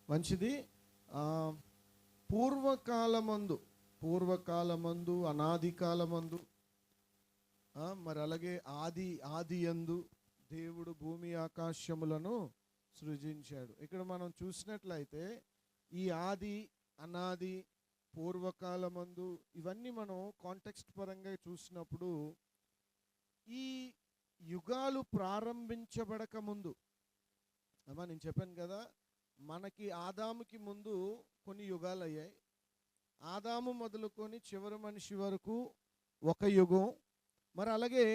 మంచిది. పూర్వకాలమందు అనాది కాలమందు మరి అలాగే ఆది యందు దేవుడు భూమి ఆకాశములను సృజించాడు. ఇక్కడ మనం చూసినట్లయితే ఈ ఆది, అనాది, పూర్వకాలమందు ఇవన్నీ మనం కాంటెక్స్ట్ పరంగా చూసినప్పుడు ఈ యుగాలు ప్రారంభించబడక ముందు, అమ్మా నేను చెప్పాను కదా, మనకి ఆదాముకి ముందు కొన్ని యుగాలు అయ్యాయి. ఆదాము మొదలుకొని చివరి మనిషి వరకు ఒక యుగం. మరి అలాగే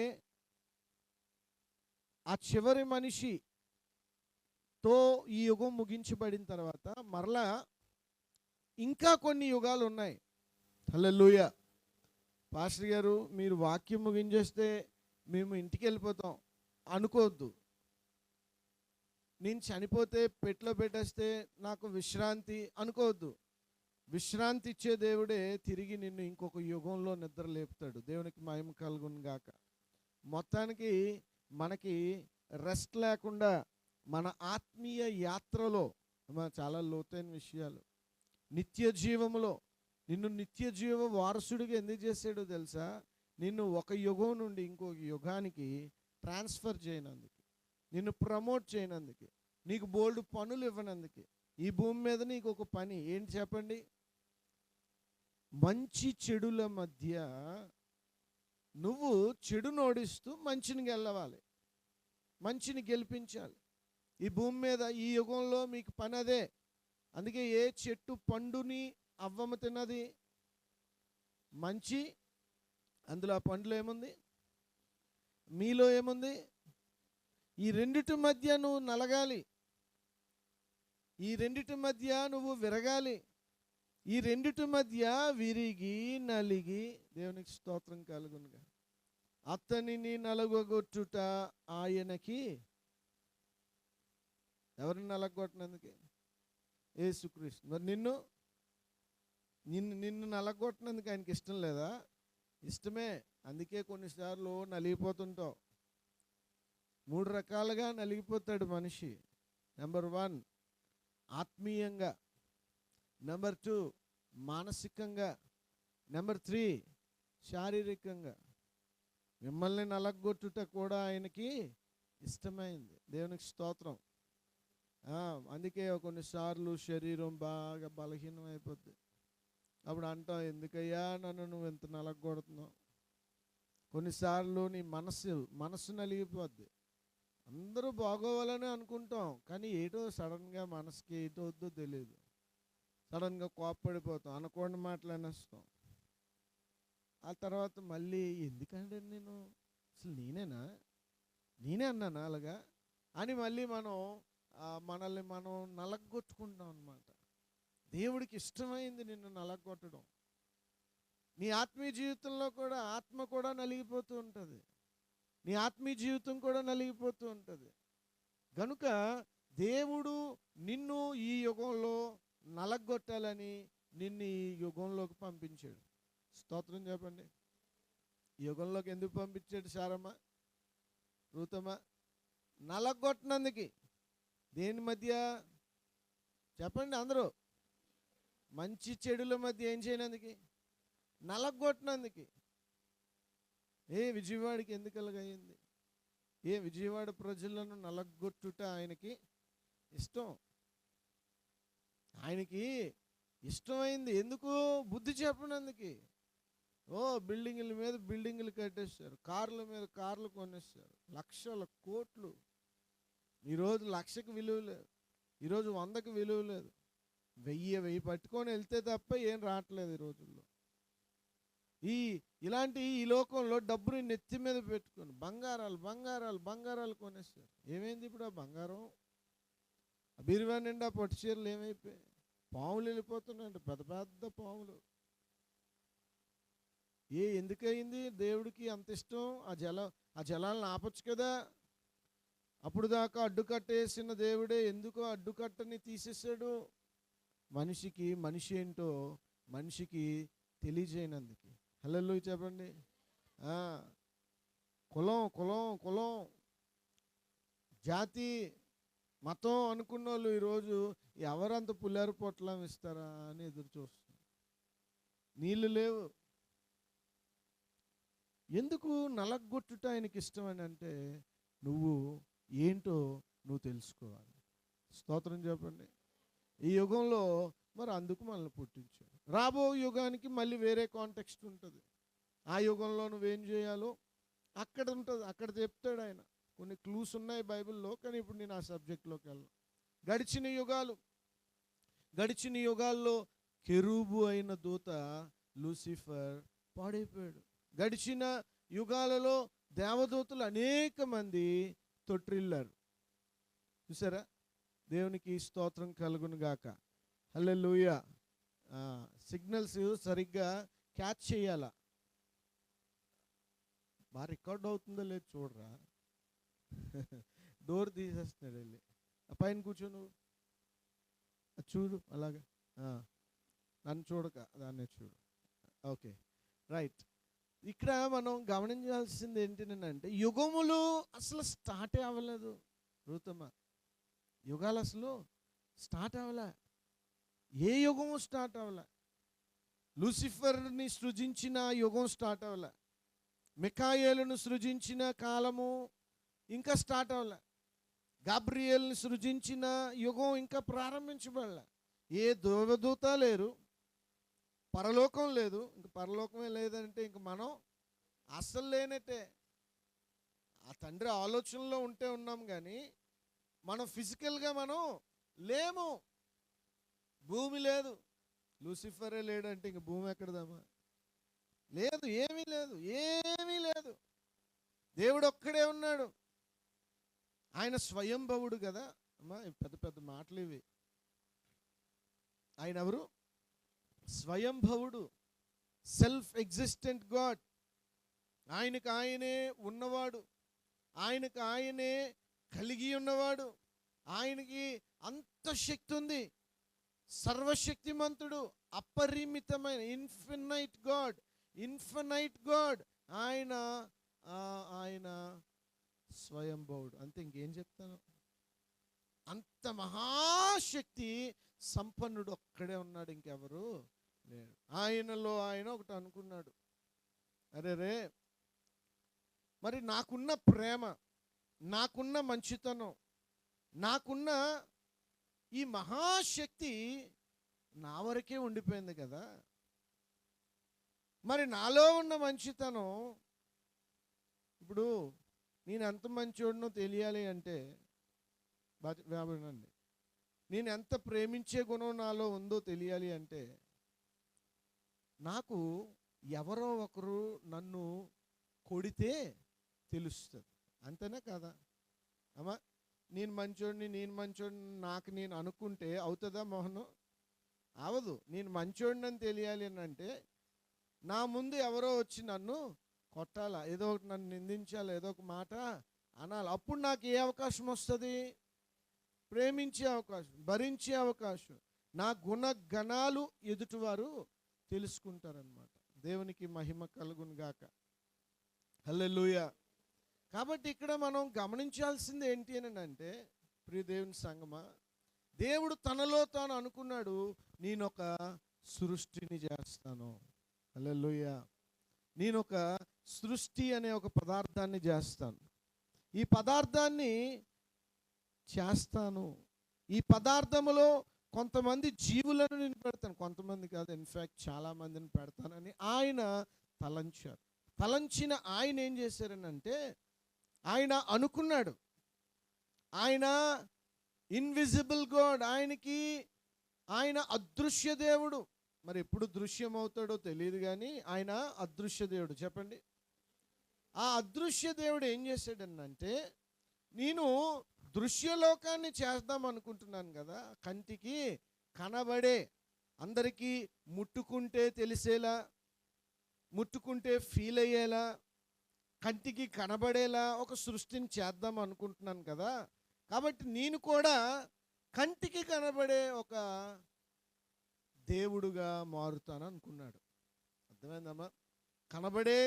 ఆ చివరి మనిషితో ఈ యుగం ముగించబడిన తర్వాత మరలా ఇంకా కొన్ని యుగాలు ఉన్నాయి. హల్లెలూయా. పాస్టర్ గారు మీరు వాక్యం ముగించేస్తే మేము ఇంటికి వెళ్ళిపోతాం అనుకోవద్దు. నేను చనిపోతే పెట్లో పెట్టేస్తే నాకు విశ్రాంతి అనుకోవద్దు. విశ్రాంతి ఇచ్చే దేవుడే తిరిగి నిన్ను ఇంకొక యుగంలో నిద్ర లేపుతాడు. దేవునికి మహిమ కలుగును గాక. మొత్తానికి మనకి రెస్ట్ లేకుండా మన ఆత్మీయ యాత్రలో చాలా లోతైన విషయాలు, నిత్య జీవములో నిన్ను నిత్య జీవ వారసుడిగా ఎందుకు చేసాడో తెలుసా? నిన్ను ఒక యుగం నుండి ఇంకొక యుగానికి ట్రాన్స్ఫర్ చేయనందుకు, నిన్ను ప్రమోట్ చేయనందుకు, నీకు బోల్డ్ పనులు ఇవ్వనందుకు. ఈ భూమి మీద నీకు ఒక పని ఏంటి చెప్పండి? మంచి చెడుల మధ్య నువ్వు చెడును ఓడిస్తూ మంచిని గెలవాలి, మంచిని గెలిపించాలి. ఈ భూమి మీద ఈ యుగంలో మీకు పని అదే. అందుకే ఏ చెట్టు పండుని అవ్వము తిన్నది? మంచి. అందులో ఆ పండులో ఏముంది? మీలో ఏముంది? ఈ రెండిటి మధ్య నువ్వు నలగాలి, ఈ రెండిటి మధ్య నువ్వు విరగాలి. ఈ రెండిటి మధ్య విరిగి నలిగి, దేవునికి స్తోత్రం కలుగునుగా, అతనిని నలగొట్టుట ఆయనకి. ఎవరిని నలగొట్టినందుకే? యేసుక్రీస్తు. మరి నిన్ను నలగొట్టినందుకు ఆయనకి ఇష్టం లేదా? ఇష్టమే. అందుకే కొన్నిసార్లు నలిగిపోతుంటావు. 3 రకాలుగా నలిగిపోతాడు మనిషి. నెంబర్ 1 ఆత్మీయంగా, నెంబర్ 2 మానసికంగా, నెంబర్ 3 శారీరకంగా. మిమ్మల్ని నలగొట్టుట కూడా ఆయనకి ఇష్టమైంది. దేవునికి స్తోత్రం. అందుకే కొన్నిసార్లు శరీరం బాగా బలహీనం అయిపోద్ది. అప్పుడు అంటాం, ఎందుకయ్యా నన్ను నువ్వు ఎంత నలగొడుతున్నావు? కొన్నిసార్లు నీ మనసు నలిగిపోద్ది. అందరూ బాగోవాలని అనుకుంటాం, కానీ ఏటో సడన్గా మనసుకి ఏటో వద్దో తెలియదు. సడన్గా కోప్పడిపోతాం, అనకూడని మాటలు అనేస్తాం. ఆ తర్వాత మళ్ళీ ఎందుకంటే నేను అసలు నేనే అన్నానా అలాగా అని మళ్ళీ మనల్ని మనం నలగొట్టుకుంటాం అన్నమాట. దేవుడికి ఇష్టమైంది నిన్ను నలగొట్టడం. నీ ఆత్మీయ జీవితంలో కూడా ఆత్మ కూడా నలిగిపోతూ ఉంటుంది, నీ ఆత్మీయ జీవితం కూడా నలిగిపోతూ ఉంటుంది. కనుక దేవుడు నిన్ను ఈ యుగంలో నలగొట్టాలని నిన్ను ఈ యుగంలోకి పంపించాడు. స్తోత్రం చెప్పండి. ఈ యుగంలోకి ఎందుకు పంపించాడు సారమ్మ, రూతమ్మ? నలగొట్టినందుకు. దేని మధ్య చెప్పండి అందరూ? మంచి చెడుల మధ్య ఏం చేయనందుకు? నలగొట్టినందుకు. విజయవాడకి ఎందుకు అలాగయింది? విజయవాడ ప్రజలను నలగొట్టుట ఆయనకి ఇష్టం. ఆయనకి ఇష్టమైంది. ఎందుకు? బుద్ధి చెప్పినందుకు. బిల్డింగుల మీద బిల్డింగులు కట్టేస్తారు, కార్ల మీద కార్లు కొనేస్తారు, లక్షల కోట్లు. ఈరోజు 1,00,000కి విలువ లేదు, ఈరోజు 100కి విలువ లేదు. 1000 పట్టుకొని వెళ్తే తప్ప ఏం రావట్లేదు ఈ రోజుల్లో. ఇలాంటి ఈ లోకంలో డబ్బుని నెత్తి మీద పెట్టుకొని బంగారాలు కొనేస్తారు. ఏమైంది ఇప్పుడు ఆ బంగారం? బీరువా నిండా పట్టు చీరలు ఏమైపోయాయి? పాములు వెళ్ళిపోతున్నాయంట, పెద్ద పెద్ద పాములు. ఎందుకయింది దేవుడికి అంత ఇష్టం? ఆ జలాలను ఆపొచ్చు కదా. అప్పుడు దాకా అడ్డుకట్టేసిన దేవుడే ఎందుకో అడ్డుకట్టని తీసేసాడు. మనిషి ఏంటో మనిషికి తెలియజేయనందుకు. హల్లెలూయా చెప్పండి. కులం, జాతి, మతం అనుకున్న వాళ్ళు ఈరోజు ఎవరంత పుల్లారు పొట్లం ఇస్తారా అని ఎదురు చూస్తున్నారు. నీళ్ళు లేవు. ఎందుకు నలగొట్టుట ఆయనకి ఇష్టం అని అంటే, నువ్వు ఏంటో నువ్వు తెలుసుకోవాలి. స్తోత్రం చెప్పండి. ఈ యుగంలో మరి అందుకు మనల్ని పుట్టించాడు. రాబో యుగానికి మళ్ళీ వేరే కాంటెక్స్ట్ ఉంటుంది. ఆ యుగంలో నువ్వేం చేయాలో అక్కడ ఉంటుంది, అక్కడ చెప్తాడు ఆయన. కొన్ని క్లూస్ ఉన్నాయి బైబిల్లో, కానీ ఇప్పుడు నేను ఆ సబ్జెక్ట్లోకి వెళ్ళను. గడిచిన యుగాల్లో కెరూబు అయిన దూత లూసిఫర్ పాడైపోయాడు. గడిచిన యుగాలలో దేవదూతలు అనేక మంది తొట్టిల్లారు. చూసారా? దేవునికి స్తోత్రం కలుగును గాక. హల్లెలూయా. సిగ్నల్స్ సరిగ్గా క్యాచ్ చేయాలా. బాగా రికార్డ్ అవుతుందో లేదు చూడరా. డోర్ తీసేస్తున్నాడు వెళ్ళి. ఆ పైన కూర్చో నువ్వు, చూడు అలాగా. నన్ను చూడక దాన్నే చూడు. Okay, right. ఇక్కడ మనం గమనించాల్సింది ఏంటంటే, యుగములు అసలు స్టార్టే అవ్వలేదు రూతమ్మ. యుగాలు అసలు స్టార్ట్ అవ్వలే. ఏ యుగము స్టార్ట్ అవ్వలే. లూసిఫర్ని సృజించిన యుగం స్టార్ట్ అవ్వలే. మిఖాయేలును సృజించిన కాలము ఇంకా స్టార్ట్ అవ్వలే. గాబ్రియేల్ని సృజించిన యుగం ఇంకా ప్రారంభించబడలే. ఏ దేవదూత లేరు, పరలోకం లేదు. ఇంక పరలోకమే లేదంటే ఇంక మనం అస్సలు లేనట్టే. ఆ తండ్రి ఆలోచనలో ఉంటే ఉన్నాం, కానీ మనం ఫిజికల్గా మనం లేము. భూమి లేదు. లూసిఫరే లేడంటే ఇంక భూమి ఎక్కడదమ్మా? లేదు, ఏమీ లేదు, ఏమీ లేదు. దేవుడు ఒక్కడే ఉన్నాడు. ఆయన స్వయంభవుడు కదా అమ్మా. పెద్ద పెద్ద మాటలు ఇవి. ఆయన ఎవరు? స్వయంభవుడు, సెల్ఫ్ ఎగ్జిస్టెంట్ గాడ్. ఆయనకు ఆయనే ఉన్నవాడు, ఆయనకు ఆయనే కలిగి ఉన్నవాడు. ఆయనకి అంత శక్తి ఉంది. సర్వశక్తిమంతుడు, అపరిమితమైన ఇన్ఫినైట్ గాడ్. ఆయన స్వయంభవుడు. అంతే, ఇంకేం చెప్తాను. అంత మహాశక్తి సంపన్నుడు ఒక్కడే ఉన్నాడు, ఇంకెవరు లేడు. ఆయనలో ఆయన ఒకటి అనుకున్నాడు, అరే రే, మరి నాకున్న ప్రేమ, నాకున్న మంచితనం, నాకున్న ఈ మహాశక్తి నా వరకే ఉండిపోయింది కదా. మరి నాలో ఉన్న మంచితనం, ఇప్పుడు నేను ఎంత మంచోడినో తెలియాలి అంటే బాబునండి, నేను ఎంత ప్రేమించే గుణం నాలో ఉందో తెలియాలి అంటే, నాకు ఎవరో ఒకరు నన్ను కొడితే తెలుస్తుంది. అంతేనా కాదా అమ్మా? నేను మంచోడిని నాకు నేను అనుకుంటే అవుతుందా మోహను? అవదు. నేను మంచోడిని అని తెలియాలి అని అంటే, నా ముందు ఎవరో వచ్చి నన్ను కొట్టాలా, ఏదో ఒకటి నన్ను నిందించాలి, ఏదో ఒక మాట అనాలి. అప్పుడు నాకు ఏ అవకాశం వస్తుంది? ప్రేమించే అవకాశం, భరించే అవకాశం. నా గుణగణాలు ఎదుటివారు తెలుసుకుంటారనమాట. దేవునికి మహిమ కలుగును గాక. హల్లెలూయా. కాబట్టి ఇక్కడ మనం గమనించాల్సింది ఏంటి అని అంటే, ప్రియ దేవుని సంగమా, దేవుడు తనలో తాను అనుకున్నాడు, నేనొక సృష్టిని చేస్తాను. హల్లెలూయా. నేనొక సృష్టి అనే ఒక పదార్థాన్ని చేస్తాను. ఈ పదార్థాన్ని చేస్తాను. ఈ పదార్థములో కొంతమంది జీవులను నేను పెడతాను, కొంతమంది కాదు, ఇన్ఫ్యాక్ట్ చాలా మందిని పెడతానని ఆయన తలంచారు. తలంచిన ఆయన ఏం చేశారనంటే, ఆయన అనుకున్నాడు. ఆయన ఇన్విజిబుల్ గాడ్, ఆయన అదృశ్య దేవుడు. మరి ఎప్పుడు దృశ్యమవుతాడో తెలియదు, కానీ ఆయన అదృశ్య దేవుడు. చెప్పండి. ఆ అదృశ్య దేవుడు ఏం చేశాడనంటే, నేను దృశ్యలోకాన్ని చేద్దాం అనుకుంటున్నాను కదా, కంటికి కనబడే, అందరికీ ముట్టుకుంటే తెలిసేలా, ముట్టుకుంటే ఫీల్ అయ్యేలా, కంటికి కనబడేలా ఒక సృష్టిని చేద్దాం అనుకుంటున్నాను కదా. కాబట్టి నేను కూడా కంటికి కనబడే ఒక దేవుడుగా మారుతాను అనుకున్నాడు. అర్థమైందమ్మా? కనబడే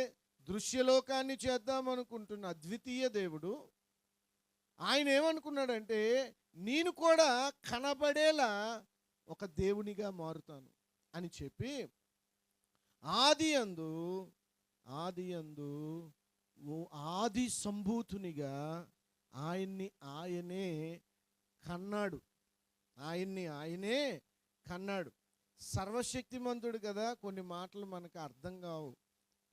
దృశ్యలోకాన్ని చేద్దాం అనుకుంటున్న అద్వితీయ దేవుడు ఆయన ఏమనుకున్నాడంటే, నేను కూడా కనబడేలా ఒక దేవునిగా మారుతాను అని చెప్పి ఆదియందు ఆదియందు ఆది సంభూతునిగా ఆయనే కన్నాడు. ఆయనే కన్నాడు. సర్వశక్తిమంతుడు కదా, కొన్ని మాటలు మనకు అర్థం కావు.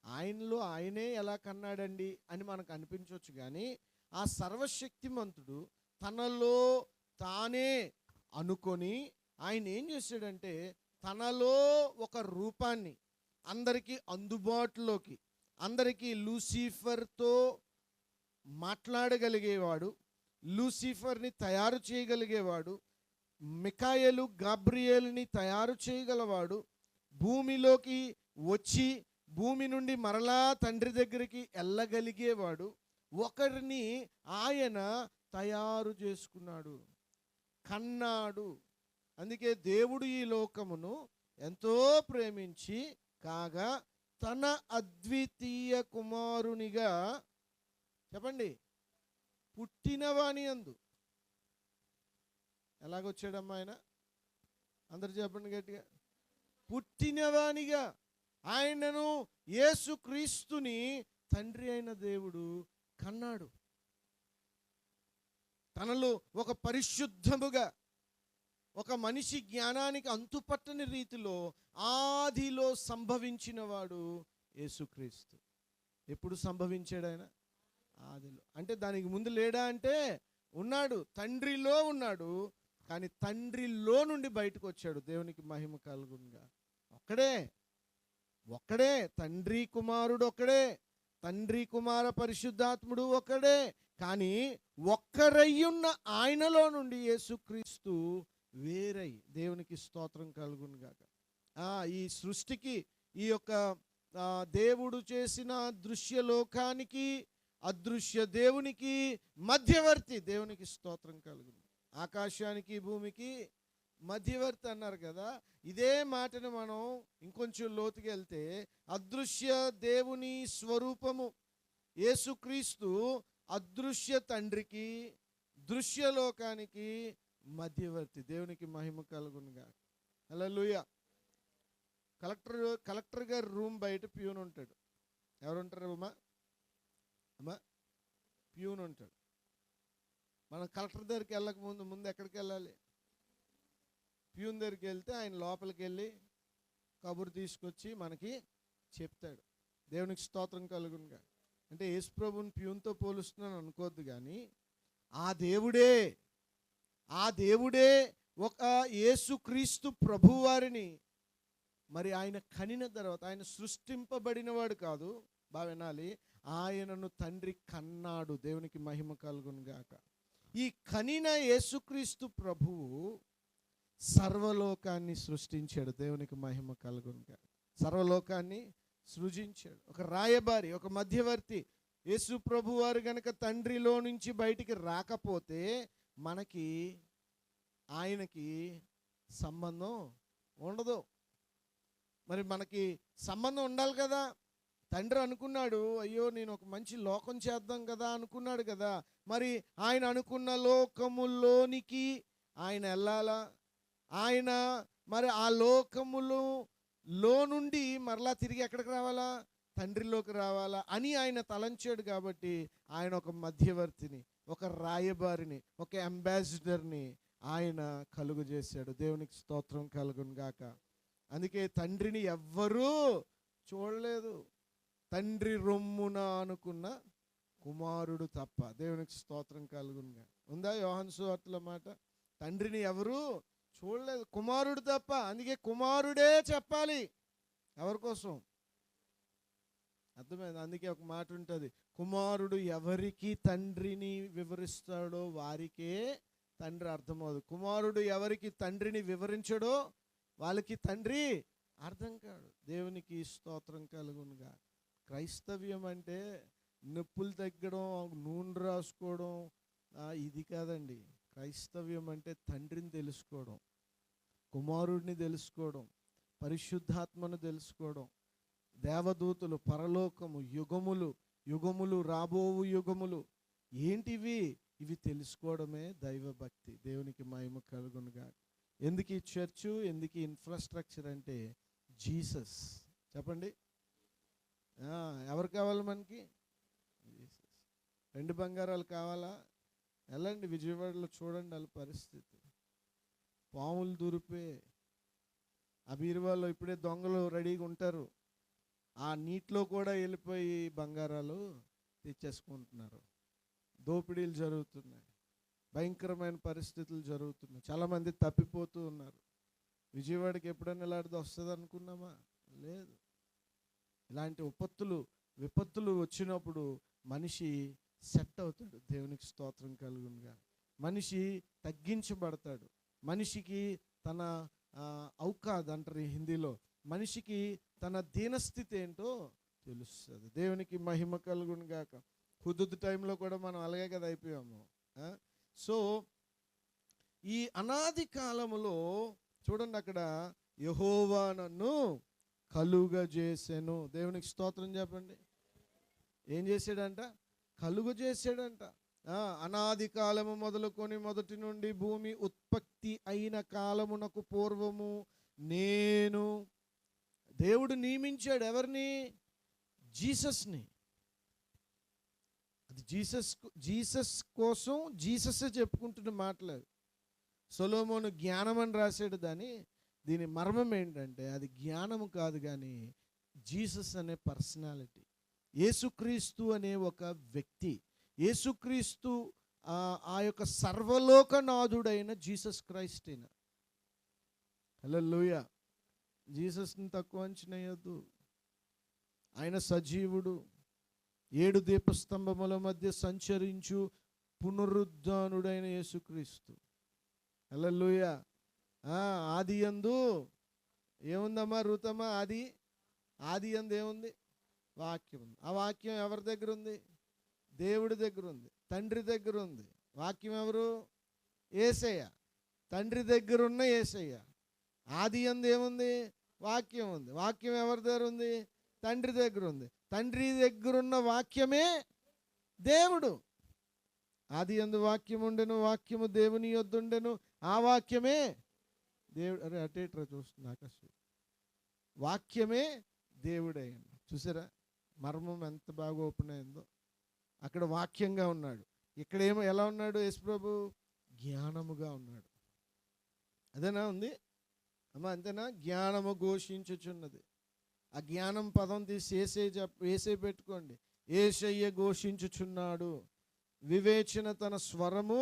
ఆయనలో ఆయనే ఎలా కన్నాడండి అని మనకు అనిపించవచ్చు. కానీ ఆ సర్వశక్తిమంతుడు తనలో తానే అనుకొని ఆయన ఏం చేశాడంటే తనలో ఒక రూపాన్ని అందరికీ అందుబాటులోకి, అందరికీ లూసిఫర్తో మాట్లాడగలిగేవాడు, లూసిఫర్ని తయారు చేయగలిగేవాడు, మికాయేలు గాబ్రియేలుని తయారు చేయగలవాడు, భూమిలోకి వచ్చి భూమి నుండి మరలా తండ్రి దగ్గరికి వెళ్ళగలిగేవాడు, ఒకరిని ఆయన తయారు చేసుకున్నాడు, కన్నాడు. అందుకే దేవుడు ఈ లోకమును ఎంతో ప్రేమించి కాగా తన అద్వితీయ కుమారునిగా, చెప్పండి, పుట్టినవాని యందు. ఎలాగొచ్చాడమ్మా ఆయన? అందరు చెప్పండి గట్టిగా. పుట్టినవానిగా ఆయనను, యేసుక్రీస్తుని తండ్రి అయిన దేవుడు కన్నాడు. తనలో ఒక పరిశుద్ధముగా, ఒక మనిషి జ్ఞానానికి అంతుపట్టని రీతిలో ఆదిలో సంభవించిన వాడు యేసుక్రీస్తు. ఎప్పుడు సంభవించాడు ఆయన? ఆదిలో. అంటే దానికి ముందు లేడా అంటే ఉన్నాడు, తండ్రిలో ఉన్నాడు. కానీ తండ్రిలో నుండి బయటకు వచ్చాడు. దేవునికి మహిమ కలుగునుగా. ఒక్కడే తండ్రి కుమారుడు ఒక్కడే, తండ్రి కుమార పరిశుద్ధాత్ముడు ఒక్కడే. కానీ ఒక్కరయ్యున్న ఆయనలో నుండి యేసుక్రీస్తు వేరై, దేవునికి స్తోత్రం కలుగునుగాక. ఈ సృష్టికి, ఈ యొక్క దేవుడు చేసిన దృశ్య లోకానికి, అదృశ్య దేవునికి మధ్యవర్తి, దేవునికి స్తోత్రం కలుగును. ఆకాశానికి భూమికి మధ్యవర్తి అన్నారు కదా. ఇదే మాటను మనం ఇంకొంచెం లోతుకి వెళ్తే, అదృశ్య దేవుని స్వరూపము యేసుక్రీస్తు అదృశ్య తండ్రికి, దృశ్యలోకానికి మధ్యవర్తి. దేవునికి మహిమ కలుగునుగా. హల్లెలూయా. కలెక్టర్ గారి రూమ్ బయట ప్యూన్ ఉంటాడు. ఎవరుంటారు అమ్మా? ప్యూన్ ఉంటాడు. మనం కలెక్టర్ దగ్గరికి వెళ్ళక ముందు ఎక్కడికి వెళ్ళాలి? ప్యూన్ దగ్గరికి వెళ్తే ఆయన లోపలికి వెళ్ళి కబురు తీసుకొచ్చి మనకి చెప్తాడు. దేవునికి స్తోత్రం కలుగునుగా. అంటే యేసుప్రభుని ప్యూన్తో పోలుస్తున్నాను అనుకోవద్దు. కానీ ఆ దేవుడే ఒక యేసుక్రీస్తు ప్రభువారిని మరి ఆయన కనిన తర్వాత, ఆయన సృష్టింపబడినవాడు కాదు, బాగా వినాలి, ఆయనను తండ్రి కన్నాడు. దేవునికి మహిమ కలుగునుగాక. ఈ కనిన యేసుక్రీస్తు ప్రభువు సర్వలోకాన్ని సృష్టించాడు. దేవునికి మహిమ కలుగునుగాక. సర్వలోకాన్ని సృజించాడు. ఒక రాయబారి, ఒక మధ్యవర్తి. యేసు ప్రభు వారు గనక తండ్రిలో నుంచి బయటికి రాకపోతే మనకి ఆయనకి సంబంధం ఉండదు. మరి మనకి సంబంధం ఉండాలి కదా. తండ్రి అనుకున్నాడు, అయ్యో నేను ఒక మంచి లోకం చేద్దాం కదా అనుకున్నాడు కదా. మరి ఆయన అనుకున్న లోకములోనికి ఆయన వెళ్ళాలా? ఆయన మరి ఆ లోకములో నుండి మరలా తిరిగి ఎక్కడికి రావాలా? తండ్రిలోకి రావాలా అని ఆయన తలంచాడు. కాబట్టి ఆయన ఒక మధ్యవర్తిని, ఒక రాయబారిని, ఒక అంబాసిడర్ని ఆయన కలుగు చేశాడు. దేవునికి స్తోత్రం కలుగును గాక. అందుకే తండ్రిని ఎవ్వరూ చూడలేదు, తండ్రి రొమ్మున అనుకున్న కుమారుడు తప్ప. దేవునికి స్తోత్రం కలుగునుగా. ఉందా యోహాను సువార్తలో మాట? తండ్రిని ఎవరు చూడలేదు, కుమారుడు తప్ప. అందుకే కుమారుడే చెప్పాలి. ఎవరి కోసం? అర్థమైంది. అందుకే ఒక మాట ఉంటుంది, కుమారుడు ఎవరికి తండ్రిని వివరిస్తాడో వారికే తండ్రి అర్థమవుదు. కుమారుడు ఎవరికి తండ్రిని వివరించడో వాళ్ళకి తండ్రి అర్థం కాడు. దేవునికి స్తోత్రం కలుగునుగా. క్రైస్తవ్యం అంటే నొప్పులు తగ్గడం, నూనె రాసుకోవడం ఇది కాదండి. క్రైస్తవ్యం అంటే తండ్రిని తెలుసుకోవడం, కుమారుడిని తెలుసుకోవడం, పరిశుద్ధాత్మను తెలుసుకోవడం, దేవదూతలు, పరలోకము, యుగములు, రాబోవు యుగములు. ఏంటివి? ఇవి తెలుసుకోవడమే దైవ భక్తి. దేవునికి మహిమ కలుగునుగా. ఎందుకు ఈ చర్చు, ఎందుకు ఇన్ఫ్రాస్ట్రక్చర్ అంటే జీసస్. చెప్పండి, ఎవరు కావాలి మనకి? జీసస్. 2 బంగారాలు కావాలా? వెళ్ళండి విజయవాడలో చూడండి వాళ్ళ పరిస్థితి. పాములు దూరిపే ఆ బీరువాలో ఇప్పుడే దొంగలు రెడీగా ఉంటారు. ఆ నీటిలో కూడా వెళ్ళిపోయి బంగారాలు తెచ్చేసుకుంటున్నారు. దోపిడీలు జరుగుతున్నాయి, భయంకరమైన పరిస్థితులు జరుగుతున్నాయి, చాలామంది తప్పిపోతూ ఉన్నారు. విజయవాడకి ఎప్పుడైనా ఇలాంటిది వస్తుంది అనుకున్నామా? లేదు. ఇలాంటి విపత్తులు వచ్చినప్పుడు మనిషి సెట్ అవుతాడు. దేవునికి స్తోత్రం కలుగునుగా. మనిషి తగ్గించబడతాడు. మనిషికి తన ఔకాద్ అంటారు హిందీలో, మనిషికి తన దీనస్థితి ఏంటో తెలుస్తుంది. దేవునికి మహిమ కలుగునుగాక. హుదుద్ టైంలో కూడా మనం అలాగే కదా అయిపోయాము. సో ఈ అనాది కాలములో చూడండి, అక్కడ యెహోవా నన్ను కలుగజేసెను. దేవునికి స్తోత్రం చెప్పండి. ఏం చేశాడంట? కలుగజేసాడంట. అనాది కాలము మొదలుకొని మొదటి నుండి భూమి ఉత్పత్తి అయిన కాలమునకు పూర్వము నేను. దేవుడు నియమించాడు ఎవరిని? జీసస్ని. అది జీసస్ కోసం జీసస్ చెప్పుకుంటున్న మాటలేదు. సొలొమోను జ్ఞానం అని రాశాడు. దీని మర్మం ఏంటంటే అది జ్ఞానము కాదు, కానీ జీసస్ అనే పర్సనాలిటీ, యేసుక్రీస్తు అనే ఒక వ్యక్తి, యేసుక్రీస్తు ఆ యొక్క సర్వలోకనాథుడైన జీసస్ క్రైస్ట్ అయిన. హల్లెలూయా. జీసస్ని తక్కువ అంచనా వేయొద్దు. ఆయన సజీవుడు, 7 దీపస్తంభముల మధ్య సంచరించు పునరుద్ధానుడైన యేసుక్రీస్తు. హల్లెలూయా. ఆది యందు ఏముందమ్మా రూతమ్మా? ఆది యందు ఏముంది? వాక్యం ఉంది. ఆ వాక్యం ఎవరి దగ్గర ఉంది? దేవుడి దగ్గర ఉంది, తండ్రి దగ్గర ఉంది. వాక్యం ఎవరు? యేసయ్య. తండ్రి దగ్గర ఉన్న యేసయ్య. ఆది యందు ఏముంది? వాక్యం ఉంది. వాక్యం ఎవరి దగ్గర ఉంది? తండ్రి దగ్గర ఉంది. తండ్రి దగ్గరున్న వాక్యమే దేవుడు. ఆది యందు వాక్యం ఉండెను, వాక్యము దేవుని యొద్ద ఉండెను, ఆ వాక్యమే దేవుడు. అరే అటేట్రా చూస్తుంది ఆకాశం. వాక్యమే దేవుడయ్యాడు. చూసారా మర్మం ఎంత బాగా ఓపెన్ అయిందో? అక్కడ వాక్యంగా ఉన్నాడు, ఇక్కడ ఎలా ఉన్నాడు? యేసుప్రభు జ్ఞానముగా ఉన్నాడు. అదేనా ఉంది అమ్మా? అంతేనా? జ్ఞానము ఘోషించుచున్నది. ఆ జ్ఞానం పదం తీసి ఏసే పెట్టుకోండి. యేసయ్య ఘోషించుచున్నాడు, వివేచన తన స్వరము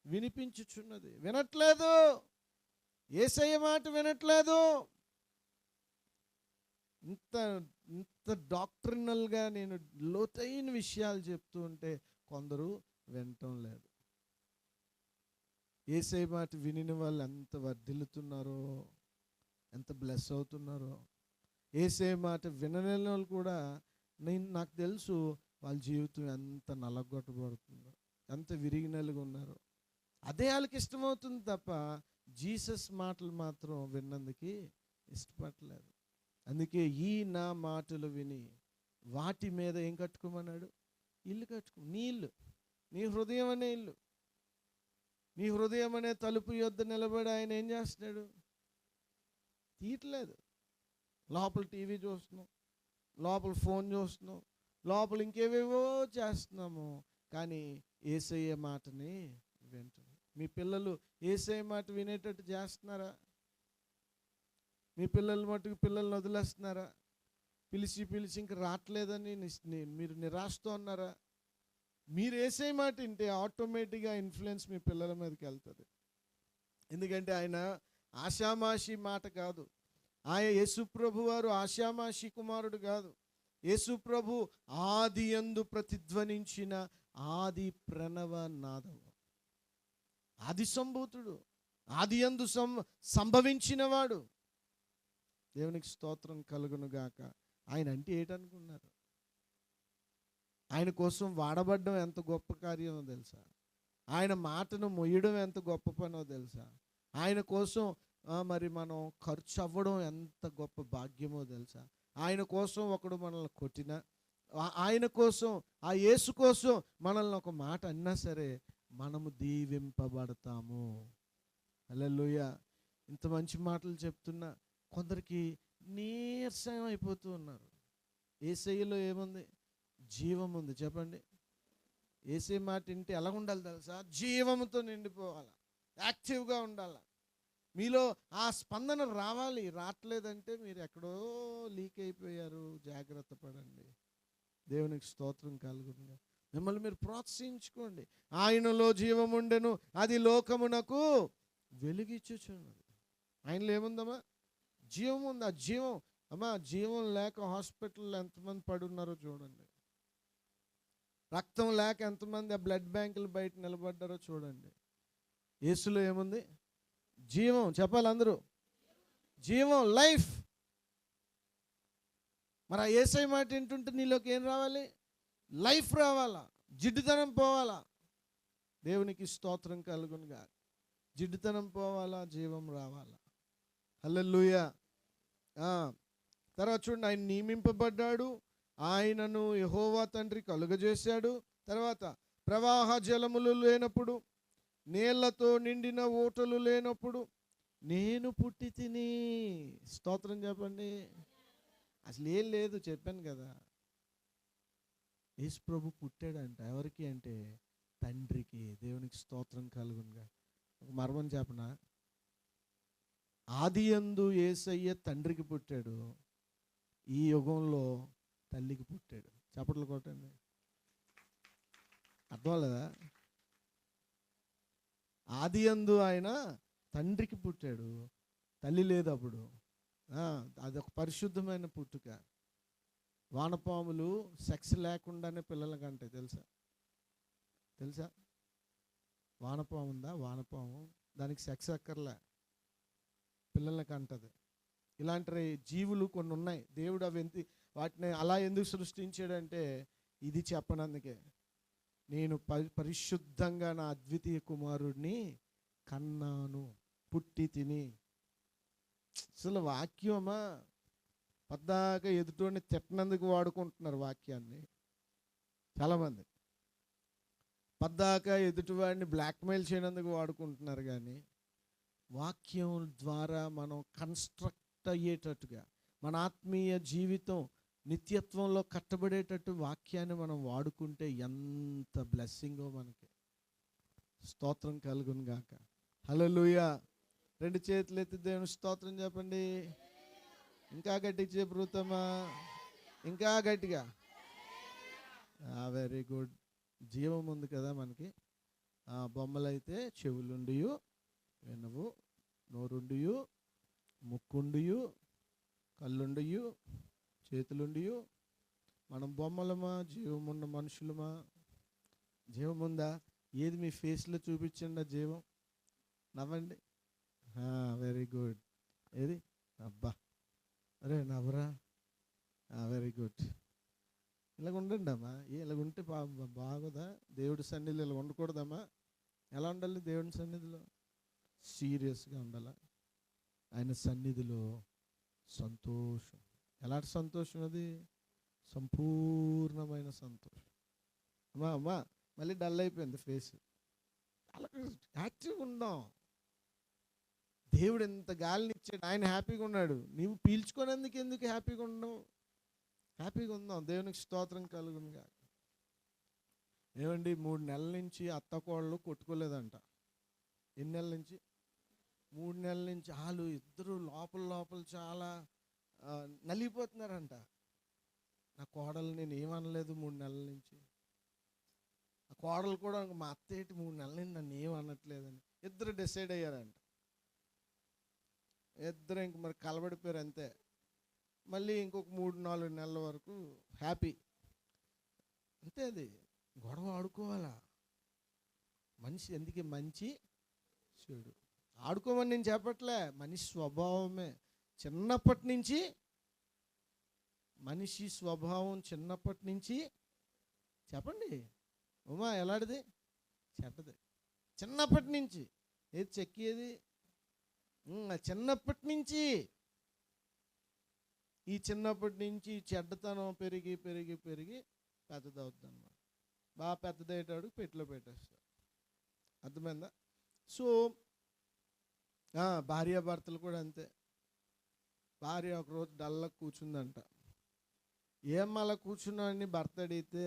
వినిపించుచున్నది. వినట్లేదు, యేసయ్య మాట వినట్లేదు. ఇంత డాక్ట్రినల్గా నేను లోతైన విషయాలు చెప్తూ ఉంటే కొందరు వినటం లేదు. యేసయ్య మాట వినిన వాళ్ళు ఎంత వర్ధిల్లుతున్నారో, ఎంత బ్లెస్ అవుతున్నారో. యేసయ్య మాట వినలేని వాళ్ళు కూడా నాకు తెలుసు వాళ్ళ జీవితం ఎంత నలగొట్టబడుతుందో, ఎంత విరిగి నలుగు ఉన్నారో. అదే వాళ్ళకి ఇష్టమవుతుంది తప్ప జీసస్ మాటలు మాత్రం విన్నందుకు ఇష్టపడలేదు. అందుకే ఈ నా మాటలు విని వాటి మీద ఏం కట్టుకోమన్నాడు? ఇల్లు కట్టుకో. నీ ఇల్లు, నీ హృదయం అనే ఇల్లు, నీ హృదయం అనే తలుపు యొద్ద నిలబడి ఆయన ఏం చేస్తున్నాడు? తీయట్లేదు. లోపల టీవీ చూస్తున్నాం, లోపల ఫోన్ చూస్తున్నాం, లోపల ఇంకేవేవో చేస్తున్నాము, కానీ యేసయ్య మాటని వింటున్నాం. మీ పిల్లలు యేసయ్య మాట వినేటట్టు చేస్తున్నారా? మీ పిల్లల మటుకు పిల్లల్ని వదిలేస్తున్నారా? పిలిచి ఇంక రావట్లేదని మీరు నిరాశతో ఉన్నారా? మీరు యేసయ్య మాట వింటే ఆటోమేటిక్గా ఇన్ఫ్లుయెన్స్ మీ పిల్లల మీదకి వెళ్తుంది. ఎందుకంటే ఆయన ఆషామాషి మాట కాదు. ఆయన యేసుప్రభు వారు ఆషామాషి కుమారుడు కాదు. యేసుప్రభు ఆది యందు ప్రతిధ్వనించిన ఆది ప్రణవ నాదము, ఆది సంభూతుడు, ఆది యందు సంభవించినవాడు. దేవునికి స్తోత్రం కలుగును గాక. ఆయన అంటే ఏంటనుకున్నారు? ఆయన కోసం వాడబడ్డం ఎంత గొప్ప కార్యమో తెలుసా? ఆయన మాటను మొయ్యడం ఎంత గొప్ప పనో తెలుసా? ఆయన కోసం మరి మనం ఖర్చు అవ్వడం ఎంత గొప్ప భాగ్యమో తెలుసా? ఆయన కోసం ఒకడు మనల్ని కొట్టినా, ఆయన కోసం, ఆ యేసు కోసం మనల్ని ఒక మాట అన్నా సరే మనము దీవింపబడతాము. హల్లెలూయా. ఇంత మంచి మాటలు చెప్తున్నా కొందరికి నీరసం అయిపోతూ ఉన్నారు. యేసయ్యలో ఏముంది? జీవం ఉంది. చెప్పండి. యేసయ్య మాట వింటే ఎలా ఉండాలి తెలుసా? జీవముతో నిండిపోవాలి, యాక్టివ్గా ఉండాలి. మీలో ఆ స్పందన రావాలి. రావట్లేదంటే మీరు ఎక్కడో లీక్ అయిపోయారు. జాగ్రత్త పడండి. దేవునికి స్తోత్రం కలుగునుగా. మిమ్మల్ని మీరు ప్రోత్సహించుకోండి. ఆయనలో జీవం ఉండెను, అది లోకమునకు వెలుగిచ్చుచున్నది. ఆయనలో ఏముందమ్మా? జీవం ఉంది. ఆ జీవం అమ్మా, జీవం లేక హాస్పిటల్లో ఎంతమంది పడున్నారో చూడండి. రక్తం లేక ఎంతమంది ఆ బ్లడ్ బ్యాంకులు బయట నిలబడ్డారో చూడండి. యేసులో ఏముంది? జీవం. చెప్పాలి అందరూ. జీవం, లైఫ్. మరి ఆ యేసయ్య మాట వింటుంటే నీలోకి ఏం రావాలి? లైఫ్ రావాలా, జిడ్డుతనం పోవాలా. దేవునికి స్తోత్రం కలుగునుగా. జిడ్డుతనం పోవాలా, జీవం రావాలా. హల్లెలూయా. తర్వాత చూడండి, ఆయన నియమింపబడ్డాడు, ఆయనను యెహోవా తండ్రి కలుగజేశాడు. తర్వాత ప్రవాహ జలములు లేనప్పుడు, నీళ్లతో నిండిన ఊటలు లేనప్పుడు నేను పుట్టి తిని. స్తోత్రం చెప్పండి. అసలు ఏం లేదు, చెప్పాను కదా. యేసు ప్రభు పుట్టాడంట. ఎవరికి అంటే తండ్రికి. దేవునికి స్తోత్రం కలుగునుగా. ఒక మర్మం చెప్పనా? ఆదియందు యేసయ్య తండ్రికి పుట్టాడు, ఈ యుగంలో తల్లికి పుట్టాడు. చప్పట్లు కొట్టండి. అర్థం లేదా? ఆదియందు ఆయన తండ్రికి పుట్టాడు, తల్లి లేదు అప్పుడు. అదొక పరిశుద్ధమైన పుట్టుక. వానపాములు సెక్స్ లేకుండానే పిల్లలకి అంటాయి. తెలుసా? తెలుసా? వానపాము ఉందా? వానపాము దానికి సెక్స్ అక్కర్లే, పిల్లలకి అంటది. ఇలాంటి జీవులు కొన్ని ఉన్నాయి. దేవుడు వాటిని అలా ఎందుకు సృష్టించాడంటే ఇది చెప్పనందుకే. నేను పరిశుద్ధంగా నా అద్వితీయ కుమారుడిని కన్నాను, పుట్టి తిని. అసలు వాక్యమా, పద్దాక ఎదుటోని తిట్టనందుకు వాడుకుంటున్నారు వాక్యాన్ని చాలామంది. పద్దాక ఎదుటివాడిని బ్లాక్మెయిల్ చేయనందుకు వాడుకుంటున్నారు. కానీ వాక్యం ద్వారా మనం కన్స్ట్రక్ట్ అయ్యేటట్టుగా, మన ఆత్మీయ జీవితం నిత్యత్వంలో కట్టబడేటట్టు వాక్యాన్ని మనం వాడుకుంటే ఎంత బ్లెస్సింగో మనకి. స్తోత్రం కలుగును గాక. హల్లెలూయా. రెండు చేతులు ఎత్తి దేవుని స్తోత్రం చెప్పండి. ఇంకా గట్టిగా చెప్పుతామా? ఇంకా గట్టిగా. Very good. జీవం ఉంది కదా మనకి. బొమ్మలైతే చెవులుండియు వినవు, నోరుండియు, ముక్కుండియు, కళ్ళుండియు, చేతులుండియు. మనం బొమ్మలమా, జీవమున్న మనుషులమా? జీవం ఉందా? ఏది మీ ఫేస్లో చూపించండి ఆ జీవం. నవ్వండి. Very good. ఏది? అబ్బా, అరే నవ్వరా. Very good. ఇలాగ ఉండండి అమ్మా. ఇలాగ ఉంటే బాగోదా? దేవుడి సన్నిధిలో ఇలా ఉండకూడదమ్మా. ఎలా ఉండాలి దేవుని సన్నిధిలో? సీరియస్గా ఉండాలా. ఆయన సన్నిధిలో సంతోషం. ఎలాంటి సంతోషం అది? సంపూర్ణమైన సంతోషం. అమ్మా మళ్ళీ డల్ అయిపోయింది ఫేస్. అలా యాక్టివ్గా ఉందాం. దేవుడు ఎంత గాలిని ఇచ్చాడు, ఆయన హ్యాపీగా ఉన్నాడు. నీవు పీల్చుకోనందుకు ఎందుకు హ్యాపీగా ఉండవు? హ్యాపీగా ఉందాం. దేవునికి స్తోత్రం కలుగునుగా. ఏమండి, 3 నెలల నుంచి అత్తకోళ్ళు కొట్టుకోలేదంట. ఎన్ని నెలల నుంచి? 3 నెలల నుంచి. వాళ్ళు ఇద్దరు లోపల చాలా నలిగిపోతున్నారంట. నా కోడలు నేను ఏమనలేదు 3 నెలల నుంచి. ఆ కోడలు కూడా మా అత్తేటి 3 నెలల నుంచి నన్ను ఏమనట్లేదని ఇద్దరు డిసైడ్ అయ్యారంట. ఇద్దరు ఇంక మరి కలబడిపోయారు అంతే. మళ్ళీ ఇంకొక 3-4 నెలల వరకు హ్యాపీ. అంతే. అది గొడవ ఆడుకోవాలా. మనిషి ఎందుకే మంచి చెడు ఆడుకోమని నేను చెప్పట్లే. మనిషి స్వభావమే. చిన్నప్పటి నుంచి మనిషి స్వభావం చిన్నప్పటి నుంచి చెప్పండి. ఉమా ఎలాంటిది? చెడ్డది. చిన్నప్పటి నుంచి. ఏది చెక్కేది? చిన్నప్పటి నుంచి. ఈ చిన్నప్పటి నుంచి చెడ్డతనం పెరిగి పెరిగి పెరిగి పెద్దదవుతుంది అన్నమాట. బాగా పెద్దదయ్యేటాడు పెట్టిలో పెట్టేస్తారు. అర్థమైందా? సో భార్యాభర్తలు కూడా అంతే. భార్య ఒకరోజు డల్లా కూర్చుందంట. ఏం అలా కూర్చున్నావని భర్త అడిగితే,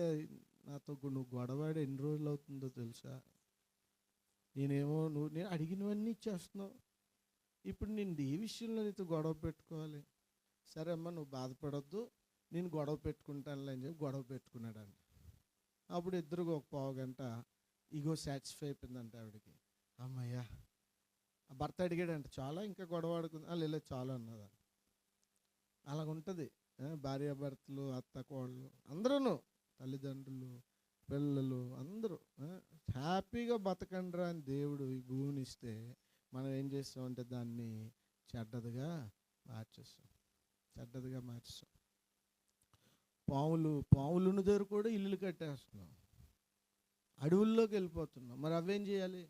నాతో నువ్వు గొడవాడి ఎన్ని రోజులు అవుతుందో తెలుసా, నేను అడిగినవన్నీ ఇచ్చేస్తున్నావు, ఇప్పుడు నేను ఏ విషయంలో నీతో గొడవ పెట్టుకోవాలి? సరే అమ్మ నువ్వు బాధపడొద్దు, నేను గొడవ పెట్టుకుంటానులే అని చెప్పి గొడవ పెట్టుకున్నాడంట. అప్పుడు ఇద్దరు ఒక పావు గంట ఈగో సాటిస్ఫై అయిపోయిందంట ఆవిడకి. అమ్మయ్యా, ఆ భర్త అడిగాడంట, చాలా ఇంకా గొడవ ఆడుకుంది, లేదు చాలా అన్నదంట. అలాగుంటుంది భార్యాభర్తలు, అత్త కోళ్ళు అందరూ, తల్లిదండ్రులు, పిల్లలు అందరూ హ్యాపీగా బతకండ్రా అని దేవుడు ఈ భూమిని ఇస్తే మనం ఏం చేస్తామంటే దాన్ని చెడ్డదిగా మార్చేస్తాం. పాములను దగ్గర కూడా ఇల్లులు కట్టేస్తున్నాం, అడవుల్లోకి వెళ్ళిపోతున్నాం. మరి అవేం చేయాలి?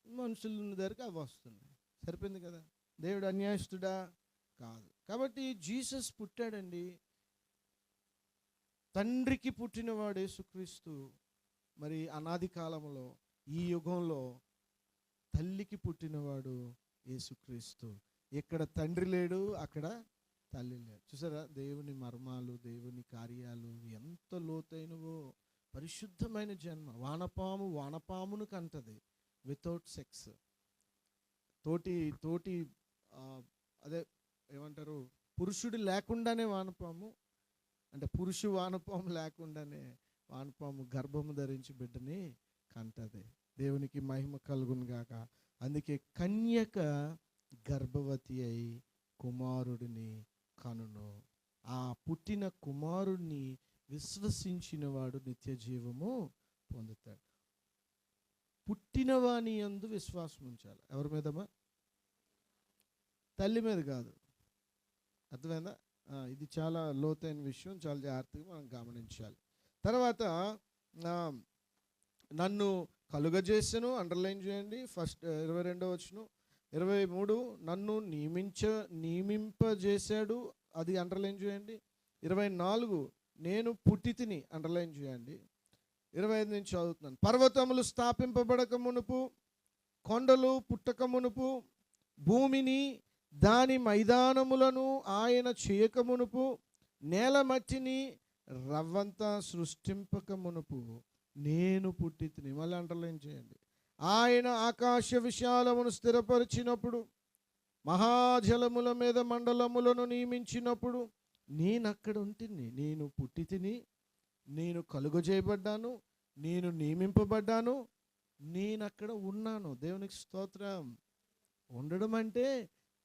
మనుషులున్న దగ్గరికి అవి వస్తున్నాయి. సరిపోయింది కదా. దేవుడు అన్యాయస్తుడా? కాదు. కాబట్టి జీసస్ పుట్టాడండి. తండ్రికి పుట్టినవాడు యేసుక్రీస్తు. మరి అనాది కాలంలో ఈ యుగంలో తల్లికి పుట్టినవాడు యేసుక్రీస్తు. ఇక్కడ తండ్రి లేడు, అక్కడ తల్లి లేడు. చూసారా దేవుని మర్మాలు, దేవుని కార్యాలు ఎంత లోతైనవో. పరిశుద్ధమైన జన్మ. వానపామును కంటది వితౌట్ సెక్స్. తోటి అదే ఏమంటారు, పురుషుడు లేకుండానే వానపాము, అంటే వానపాము లేకుండానే వానపాము గర్భము ధరించి బిడ్డని కంటది. దేవునికి మహిమ కలుగును గాక. అందుకే కన్యక గర్భవతి అయి కుమారుడిని కనును. ఆ పుట్టిన కుమారుడిని విశ్వసించిన వాడు నిత్య జీవము పొందుతాడు. పుట్టినవాని యందు విశ్వాసం ఉంచాలి. ఎవరి మీదమ్మా? తల్లి మీద కాదు. అర్థమైందా? ఇది చాలా లోతైన విషయం, చాలా జాగ్రత్తగా మనం గమనించాలి. తర్వాత నన్ను కలుగజేసెను, అండర్లైన్ చేయండి. ఫస్ట్ 22వ వచనం. 23 నన్ను నియమింపజేశాడు, అది అండర్లైన్ చేయండి. 24 నేను పుట్టితిని, అండర్లైన్ చేయండి. 25 నుంచి చదువుతున్నాను. పర్వతములు స్థాపింపబడక మునుపు, కొండలు పుట్టక మునుపు, భూమిని దాని మైదానములను ఆయన చేయక మునుపు, నేల మట్టిని రవ్వంతా సృష్టింపక మునుపు నేను పుట్టితిని. మళ్ళీ అండర్లైన్ చేయండి. ఆయన ఆకాశ విశాలమును స్థిరపరిచినప్పుడు, మహాజలముల మీద మండలములను నియమించినప్పుడు నేనక్కడ ఉంటుంది. నేను పుట్టితిని, నేను కలుగజేయబడ్డాను, నేను నియమింపబడ్డాను, నేనక్కడ ఉన్నాను. దేవునికి స్తోత్రం. ఉండడం అంటే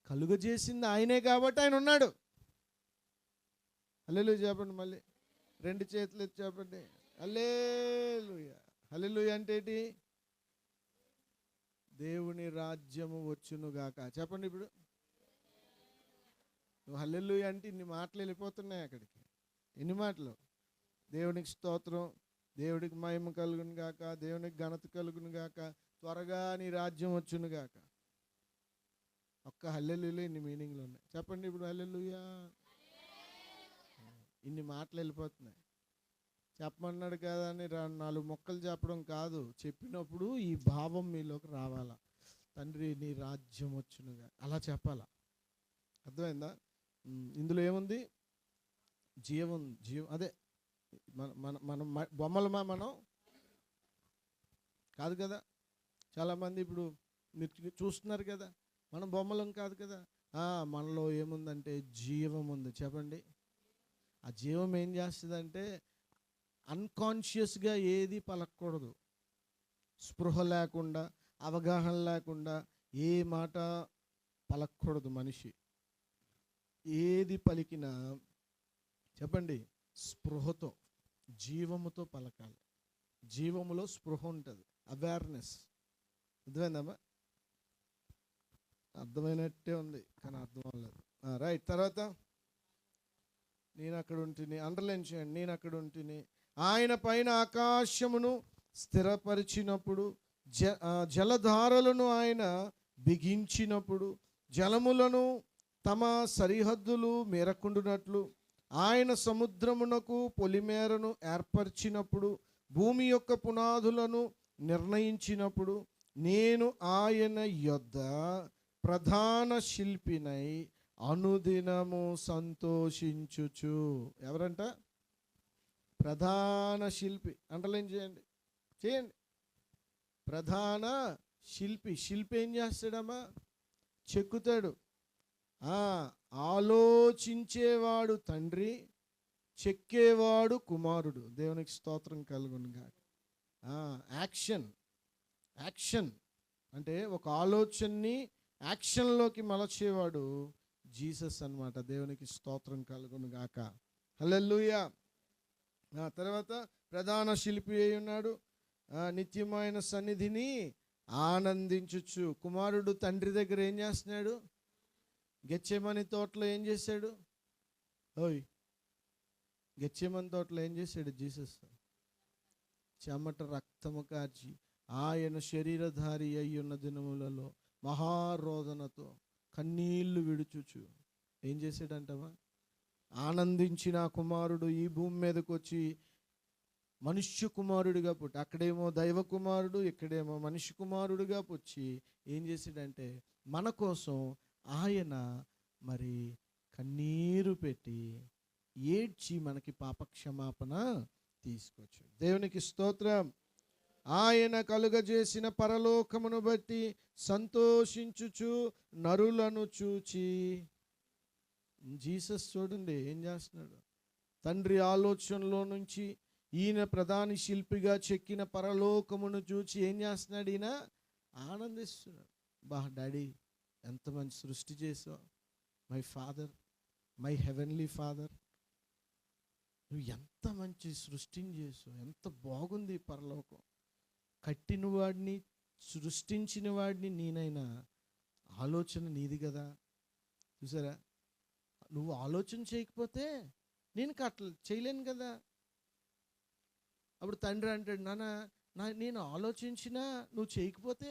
కలుగజేసింది ఆయనే కాబట్టి ఆయన ఉన్నాడు. హల్లెలూయా చెప్పండి. మళ్ళీ 2 చేతులు ఎత్తి చెప్పండి. హల్లెలూయా. హల్లెలూయా అంటే ఏంటి? దేవుని రాజ్యము వచ్చును గాక. చెప్పండి. ఇప్పుడు నువ్వు హల్లెలూయా అంటే ఇన్ని మాటలు వెళ్ళిపోతున్నాయి అక్కడికి. ఎన్ని మాటలు? దేవునికి స్తోత్రం, దేవుడికి మహిమ కలుగును గాక, దేవునికి ఘనత కలుగును గాక, త్వరగా నీ రాజ్యం వచ్చును గాక. ఒక్క హల్లెలూయా ఇన్ని మీనింగ్లు ఉన్నాయి. చెప్పండి ఇప్పుడు హల్లెలూయా. ఇన్ని మాటలు వెళ్ళిపోతున్నాయి. చెప్పమన్నాడు కదా అని 4 మొక్కలు చెప్పడం కాదు, చెప్పినప్పుడు ఈ భావం మీలోకి రావాలా. తండ్రి నీ రాజ్యం వచ్చునుగా, అలా చెప్పాలా. అర్థమైందా? ఇందులో ఏముంది? జీవం. అదే మనం బొమ్మలమా? మనం కాదు కదా. చాలామంది ఇప్పుడు మీరు చూస్తున్నారు కదా, మనం బొమ్మలం కాదు కదా. మనలో ఏముందంటే జీవం ఉంది. చెప్పండి. ఆ జీవం ఏం చేస్తుందంటే అన్కాన్షియస్గా ఏది పలకూడదు, స్పృహ లేకుండా, అవగాహన లేకుండా ఏ మాట పలకూడదు. మనిషి ఏది పలికినా చెప్పండి స్పృహతో, జీవముతో పలకాలి. జీవములో స్పృహ ఉంటుంది, అవేర్నెస్. అర్థమైందమ్మా? అర్థమైనట్టే ఉంది కానీ అర్థం అవ్వలేదు. రైట్. తర్వాత నేను అక్కడ ఉంటుంది, అండర్లైన్ చేయండి. నేను అక్కడ ఉంటుంది. ఆయన పైన ఆకాశమును స్థిరపరిచినప్పుడు, జలధారలను ఆయన బిగించినప్పుడు, జలములను తమ సరిహద్దులు మేరకుండునట్లు ఆయన సముద్రమునకు పొలిమేరను ఏర్పరిచినప్పుడు, భూమి యొక్క పునాదులను నిర్ణయించినప్పుడు నేను ఆయన యొద్ద ప్రధాన శిల్పినై అనుదినము సంతోషించుచు. ఎవరంట? ప్రధాన శిల్పి. అండర్లైన్ చేయండి, చేయండి. ప్రధాన శిల్పి. శిల్పి ఏం చేస్తాడమ్మా? చెక్కుతాడు. ఆలోచించేవాడు తండ్రి, చెక్కేవాడు కుమారుడు. దేవునికి స్తోత్రం కలుగునుగాక. యాక్షన్. యాక్షన్ అంటే ఒక ఆలోచనని యాక్షన్లోకి మలచేవాడు జీసస్ అన్నమాట. దేవునికి స్తోత్రం కలుగునుగాక. హల్లెలూయా. తర్వాత ప్రధాన శిల్పి అయి ఉన్నాడు. నిత్యమైన సన్నిధిని ఆనందించుచు. కుమారుడు తండ్రి దగ్గర ఏం చేస్తున్నాడు? గెత్సేమని తోటలో ఏం చేశాడు? గెత్సేమని తోటలో ఏం చేశాడు జీసస్? చెమట రక్తము కార్చి ఆయన శరీరధారి అయ్యున్న దినములలో మహారోదనతో కన్నీళ్లు విడుచుచు ఏం చేశాడంటవా? ఆనందించిన కుమారుడు ఈ భూమి మీదకి వచ్చి మనుష్య కుమారుడిగా పుట్టి, అక్కడేమో దైవ కుమారుడు, ఇక్కడేమో మనిషి కుమారుడిగా వచ్చి ఏం చేశాడంటే మన కోసం ఆయన మరి కన్నీరు పెట్టి ఏడ్చి మనకి పాపక్షమాపణ తీసుకొచ్చు. దేవునికి స్తోత్రం. ఆయన కలుగజేసిన పరలోకమును బట్టి సంతోషించుచు నరులను చూచి. జీసస్ చూడండి ఏం చేస్తున్నాడు? తండ్రి ఆలోచనలో నుంచి ఈయన ప్రధాని శిల్పిగా చెక్కిన పరలోకమును చూచి ఏం చేస్తున్నాడు? ఈయన ఆనందిస్తున్నాడు. డాడీ ఎంత మంచి సృష్టి చేసావు, my father, my heavenly father, నువ్వు ఎంత మంచి సృష్టిని చేసావు, ఎంత బాగుంది పరలోకం. కట్టిన వాడిని, సృష్టించిన వాడిని నేనైనా, ఆలోచన నీది కదా. చూసారా? నువ్వు ఆలోచన చేయకపోతే నేను చేయలేను కదా. అప్పుడు తండ్రి అంటాడు, నేను ఆలోచించినా నువ్వు చేయకపోతే.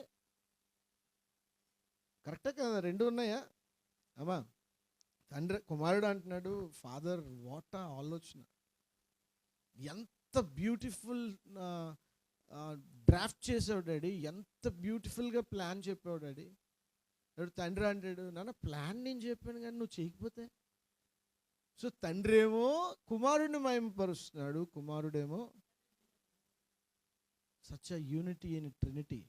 కరెక్టే కదా? రెండు ఉన్నాయా అమ్మా? తండ్రి కుమారుడు అంటున్నాడు, ఫాదర్ వాట్ ఆలోచన, ఎంత బ్యూటిఫుల్ డ్రాఫ్ట్ చేసావు డాడీ, ఎంత బ్యూటిఫుల్గా ప్లాన్ చెప్పావు డాడీ. తండ్రి అంటాడు, ప్లాన్ నేను చెప్పాను కానీ నువ్వు చేయకపోతే. సో తండ్రి ఏమో కుమారుడిని మహిమపరుస్తున్నాడు, కుమారుడేమో such a unity in trinity,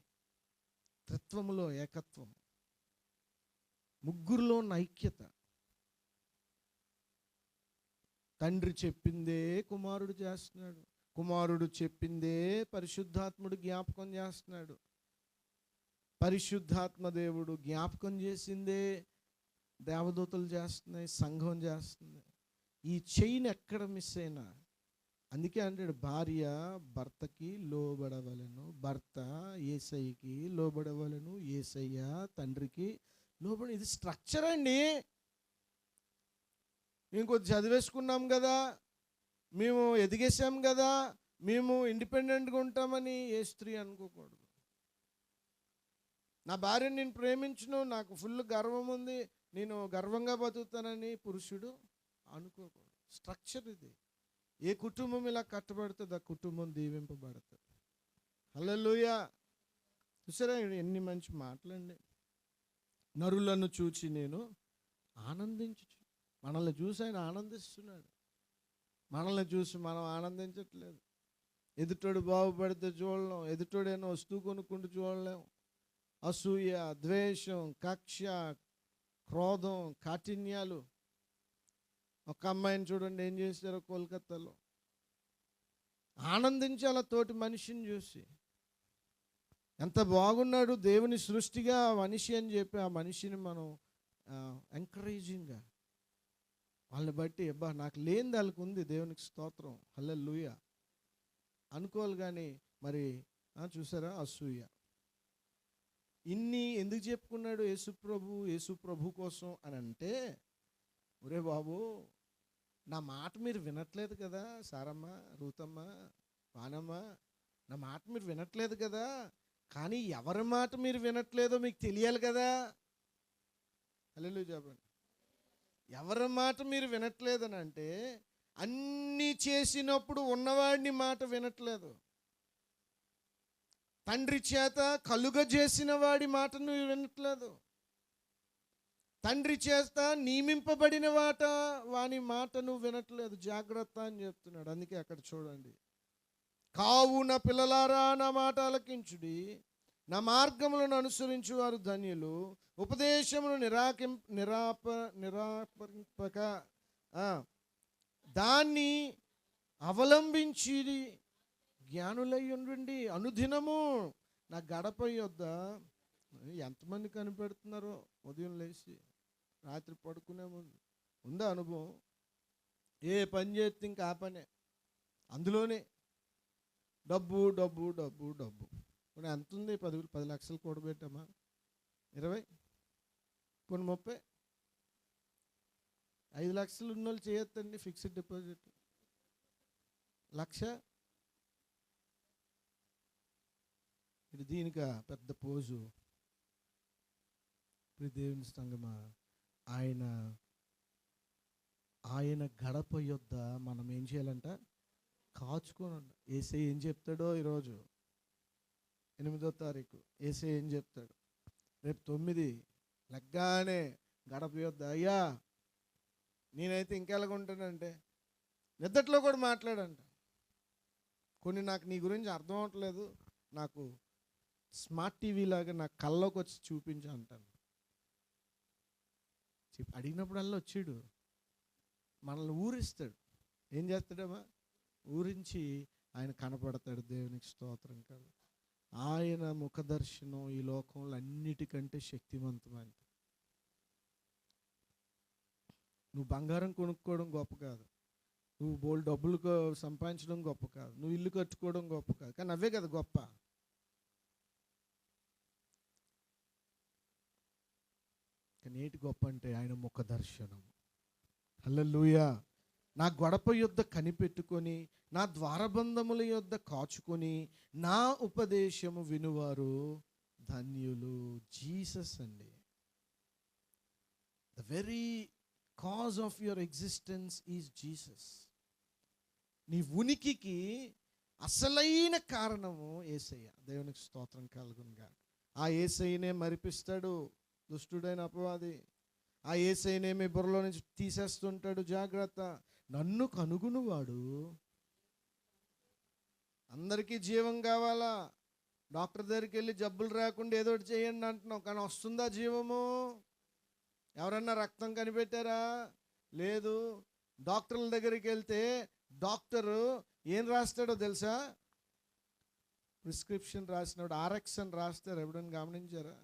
త్రిత్వములో ఏకత్వం, ముగ్గురులో ఉన్న ఐక్యత. తండ్రి చెప్పిందే కుమారుడు చేస్తున్నాడు, కుమారుడు చెప్పిందే పరిశుద్ధాత్ముడు జ్ఞాపకం చేస్తున్నాడు, పరిశుద్ధాత్మ దేవుడు జ్ఞాపకం చేసిందే దేవదూతలు చేస్తున్నాయి, సంఘం చేస్తుంది. ఈ చైన్ ఎక్కడ మిస్ అయినా, అందుకే అంటాడు భార్య భర్తకి లోబడవలను, భర్త యేసయ్యకి లోబడవలను, యేసయ్య తండ్రికి లోబడి. ఇది స్ట్రక్చర్ అండి. ఇంకొద్ది చదివేసుకున్నాం కదా, మేము ఎదిగేసాం కదా, మేము ఇండిపెండెంట్గా ఉంటామని ఏ స్త్రీ అనుకోకూడదు. నా భార్యను నేను ప్రేమించును, నాకు ఫుల్ గర్వం ఉంది, నేను గర్వంగా బతుకుతానని పురుషుడు అనుకోకూడదు. స్ట్రక్చర్ ఇది. ఏ కుటుంబం ఇలా కట్టబడుతుంది, ఆ కుటుంబం దీవింపబడుతుంది. హల్లెలూయా. చూసారా ఎన్ని మంచి మాటలండి. నరులను చూచి నేను ఆనందించు. మనల్ని చూసి ఆయన ఆనందిస్తున్నాడు, మనల్ని చూసి మనం ఆనందించట్లేదు. ఎదుటోడు బాగుపడితే చూడలేం, ఎదుటోడైనా వస్తువు కొనుక్కుంటూ చూడలేం. అసూయ, ద్వేషం, కక్ష, క్రోధం, కాఠిన్యాలు. ఒక అమ్మాయిని చూడండి ఏం చేశారో కోల్కతాలో. ఆనందించాల తోటి మనిషిని చూసి, ఎంత బాగున్నాడు దేవుని సృష్టిగా మనిషి అని చెప్పి ఆ మనిషిని మనం ఎంకరేజింగ్గా వాళ్ళని బట్టి నాకు లేని దానికి ఉంది, దేవునికి స్తోత్రం, హల్లెలూయా అనుకోవాలి. కానీ మరి చూసారా అసూయ. ఇన్ని ఎందుకు చెప్పుకున్నాడు యేసు ప్రభు కోసం అని అంటే, ఒరే బాబు నా మాట మీరు వినట్లేదు కదా సారమ్మ, రూతమ్మ, వానమ్మ, నా మాట మీరు వినట్లేదు కదా, కానీ ఎవరి మాట మీరు వినట్లేదో మీకు తెలియాలి కదా. హల్లెలూయా చెప్పండి. ఎవరి మాట మీరు వినట్లేదని అంటే, అన్నీ చేసినప్పుడు ఉన్నవాడిని మాట వినట్లేదు. తండ్రి చేత కలుగజేసిన వాడి మాట నువ్వు వినట్లేదు. తండ్రి చేత నియమింపబడిన వాని మాట నువ్వు వినట్లేదు. జాగ్రత్త అని చెప్తున్నాడు. అందుకే అక్కడ చూడండి, కావున పిల్లలారా నా మాట ఆలకించుడి, నా మార్గములను అనుసరించు వారు ధన్యులు, ఉపదేశమును నిరాపరింపక దాన్ని అవలంబించి జ్ఞానులై ఉండండి. అనుదినము నా గడప యొద్ద ఎంతమంది కనిపెడుతున్నారో ఉదయం లేచి రాత్రి పడుకునే ముందు ఉందా అనుభవం? ఏ పని చేస్తే ఇంకా ఆ పనే, అందులోనే డబ్బు డబ్బు డబ్బు డబ్బు. ఇప్పుడు ఎంత ఉంది? 10 లక్షలు కూడబెట్టామా? 20, కొన్ని 30, 5 లక్షలు ఉన్నోళ్ళు చేయొద్దండి ఫిక్స్డ్ డిపాజిట్. 1,00,000 ఇది దీనిక పెద్ద పోజు. దేవుని సంగమా, ఆయన గడప యొద్ద మనం ఏం చేయాలంట? కాచుకోనండి. యేసయ్య ఏం చెప్తాడో ఈరోజు 8వ తారీఖు యేసయ్య ఏం చెప్తాడు? రేపు 9 లెగ్గానే గడప యొద్ద, అయ్యా నేనైతే ఇంకెలాగుంటానంటే నిద్దట్లో కూడా మాట్లాడంట. కొన్ని నాకు నీ గురించి అర్థం అవట్లేదు, నాకు స్మార్ట్ టీవీ లాగా నా కళ్ళలోకి వచ్చి చూపించు అంటాను. అడిగినప్పుడల్లా వచ్చాడు, మనల్ని ఊరిస్తాడు. ఏం చేస్తాడమ్మా? ఊరించి ఆయన కనపడతాడు. దేవునికి స్తోత్రం కాదు. ఆయన ముఖదర్శనం ఈ లోకంలో అన్నిటికంటే శక్తివంతమైనది. నువ్వు బంగారం కొనుక్కోవడం గొప్ప కాదు, నువ్వు బోల్ డబ్బులు సంపాదించడం గొప్ప కాదు, నువ్వు ఇల్లు కట్టుకోవడం గొప్ప కాదు, కానీ అవే కదా గొప్ప. కానీ ఏంటి గొప్ప అంటే ఆయన ముఖ దర్శనం. హల్లెలూయా. నా గడప యొద్ద కనిపెట్టుకొని, నా ద్వారబంధముల యొద్ద కాచుకొని, నా ఉపదేశము వినువారు ధన్యులు. జీసస్ అండి. The very cause of your existence is Jesus. నీ ఉనికికి అసలైన కారణము యేసయ్య. దేవునికి స్తోత్రం కలుగునుగా. ఆ యేసయ్యనే మరిపిస్తాడు దుష్టుడైన అపవాది. ఆ యేసయ్యనే మీ బుర్రలో నుంచి తీసేస్తుంటాడు. జాగ్రత్త. నన్ను కనుగొనువాడు. అందరికీ జీవం కావాలా? డాక్టర్ దగ్గరికి వెళ్ళి జబ్బులు రాకుండా ఏదో ఒకటి చేయండి అంటున్నావు, కానీ వస్తుందా జీవము? ఎవరన్నా రక్తం కనిపెట్టారా? లేదు. డాక్టర్ల దగ్గరికి వెళ్తే డాక్టరు ఏం రాస్తాడో తెలుసా? ప్రిస్క్రిప్షన్ రాసినాడు RX అని రాస్తారు. ఎప్పుడైనా గమనించారా?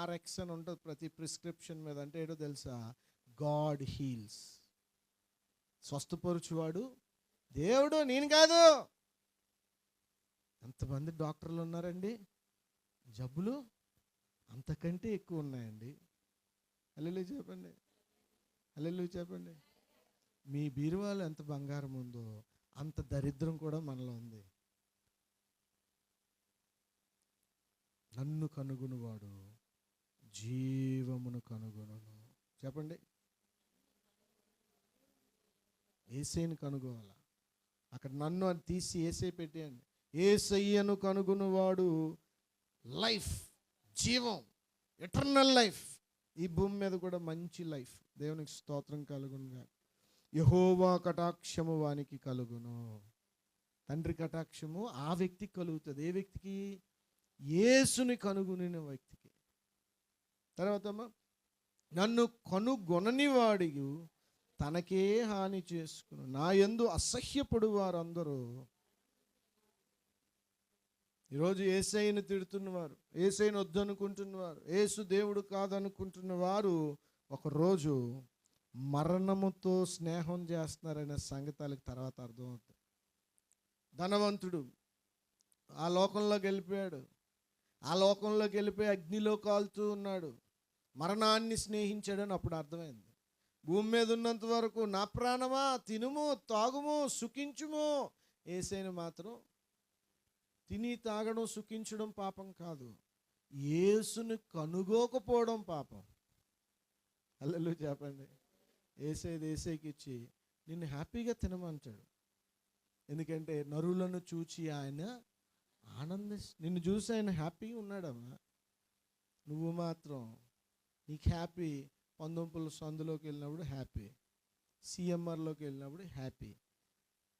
RX అని ఉంటుంది ప్రతి ప్రిస్క్రిప్షన్ మీద. అంటే ఏదో తెలుసా? God heels. స్వస్థపరుచువాడు దేవుడు, నేను కాదు. ఎంతమంది డాక్టర్లు ఉన్నారండి? జబ్బులు అంతకంటే ఎక్కువ ఉన్నాయండి. హల్లెలూయా చెప్పండి, హల్లెలూయా చెప్పండి. మీ బీరువాలో ఎంత బంగారం ఉందో అంత దరిద్రం కూడా మనలో ఉంది. నన్ను కనుగొనువాడు జీవమును కనుగొనును. చెప్పండి. యేసయ్యను కనుగోవాలా? అక్కడ నన్ను అని తీసి యేసయ్య పెట్టేయండి. యేసయ్యను కనుగొనువాడు లైఫ్, జీవం, ఎటర్నల్ లైఫ్. ఈ భూమి మీద కూడా మంచి లైఫ్. దేవునికి స్తోత్రం కలుగునుగా. యెహోవా కటాక్షము వానికి కలుగును. తండ్రి కటాక్షము ఆ వ్యక్తికి కలుగుతుంది. ఏ వ్యక్తికి? యేసుని కనుగొనిన వ్యక్తికి. తర్వాత నన్ను కనుగొనని వాడియు తనకే హాని చేసుకును. నా యందు అసహ్యపడు వారందరూ. ఈరోజు యేసయ్యను తిడుతున్నవారు, యేసయ్యను వద్దనుకుంటున్నవారు, యేసు దేవుడు కాదనుకుంటున్న వారు ఒకరోజు మరణముతో స్నేహం చేస్తున్నారనే సంగతాలకు తర్వాత అర్థమవుతుంది. ధనవంతుడు ఆ లోకంలోకి వెళ్ళిపోయాడు. ఆ లోకంలోకి వెళ్ళిపోయి అగ్నిలో కాలుతూ ఉన్నాడు. మరణాన్ని స్నేహించాడని అప్పుడు అర్థమైంది. భూమి మీద ఉన్నంత వరకు నా ప్రాణమా తినుము తాగుము సుఖించుము. యేసయ్యను మాత్రం తిని తాగడం సుఖించడం పాపం కాదు, యేసుని కనుగోకపోవడం పాపం. హల్లెలూయా చెప్పండి. యేసయ్యకి ఇచ్చి నిన్ను హ్యాపీగా తినమంటాడు. ఎందుకంటే నరులను చూచి ఆయన నిన్ను చూసి ఆయన హ్యాపీగా ఉన్నాడమ్మా. నువ్వు మాత్రం నీకు హ్యాపీ. పందొంపుల సందులోకి వెళ్ళినప్పుడు హ్యాపీ, సిఎంఆర్లోకి వెళ్ళినప్పుడు హ్యాపీ,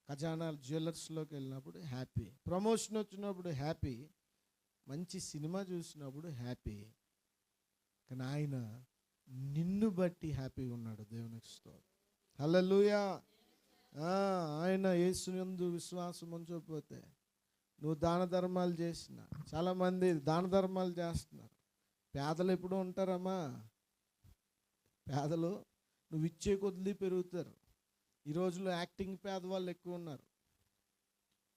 ఖజానా జ్యువెలర్స్లోకి వెళ్ళినప్పుడు హ్యాపీ, ప్రమోషన్ వచ్చినప్పుడు హ్యాపీ, మంచి సినిమా చూసినప్పుడు హ్యాపీ. కానీ ఆయన నిన్ను బట్టి హ్యాపీగా ఉన్నాడు. దేవునికి స్తోత్రం. హల్లెలూయా. ఆయన యేసునందు విశ్వాసం ఉంచకపోతే నువ్వు దాన ధర్మాలు చేసిన, చాలామంది దాన ధర్మాలు చేస్తున్నారు. పేదలు ఎప్పుడూ ఉంటారమ్మా. పేదలు నువ్వు ఇచ్చే కొద్ది పెరుగుతారు. ఈ రోజుల్లో యాక్టింగ్ పేదవాళ్ళు ఎక్కువ ఉన్నారు.